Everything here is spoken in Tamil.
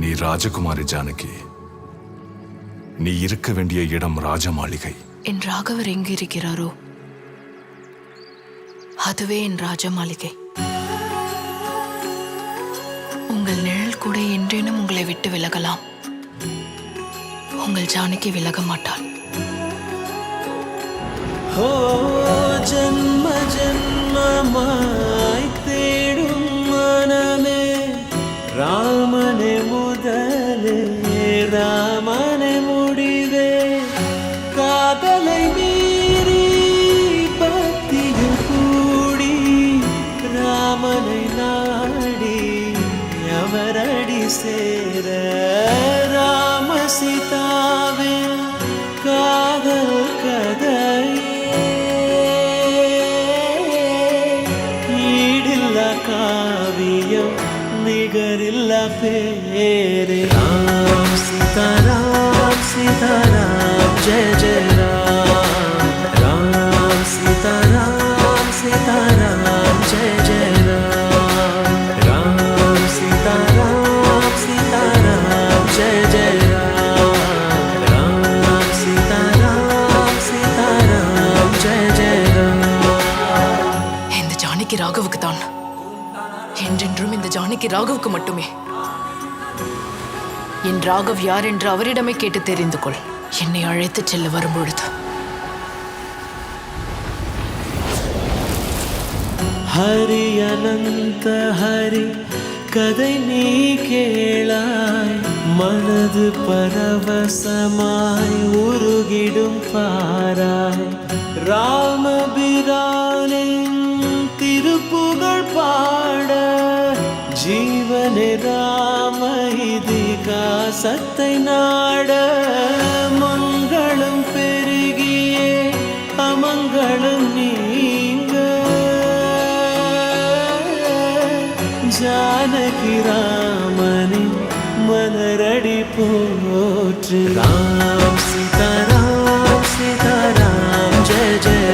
நீ ராஜகுமாரி ஜானகி. நீ இருக்க வேண்டிய இடம் ராஜமாளிகை. என் ராகவர் எங்கு இருக்கிறாரோ அதுவே என் ராஜமாளிகை. உங்கள் நிழல் கூட என்றேனும் உங்களை விட்டு விலகலாம். உங்கள் ஜானகி விலக மாட்டாள். ஓ ஜன்ம ஜன்மமாய் தேடும் மனமே ராமனே முதலே ராமனே முடிவே. காதலை மீறி பக்தியில் கூடி ராமனை நாடி அவரடி சேர ராம சீதாவின் காதல் கதையே ஈடில்லா காவியம் நிகரில்லா பேரே. ராம் சீதாராம் சீதாராம் ஜெய ஜெய ராம். ராம் சீதாராம் சீதாராம் ஜெய ஜெய ராம். ராம் சீதாராம் சீதாராம் ஜெய ஜெய ராம். ராம் சீதாராம் சீதாராம் ஜெய ஜெய ராம். இந்த ஜானகி ராகவுக்கு தான். என்றென்றும் இந்த ஜானகி ராகவுக்கு மட்டுமே. என் ராகவ் யார் என்று அவரிடமே கேட்டு தெரிந்து கொள். என்னை அழைத்துச் செல்ல வரும்பொழுது. ஹரி அனந்த ஹரி கதை நீ கேளாய். மனது பரவசமாய் உருகிடும் பாராய். ராமபிரானின் திருப்புகழ் பாட ஜீவனே ராம இதிகாசத்தை நாட. மங்களம் பெருகியே அமங்களம் நீங்க ஜானகி ராமனின் மலரடி போற்று. ராம் சீதாராம் சீதாராம் ஜெய ஜெய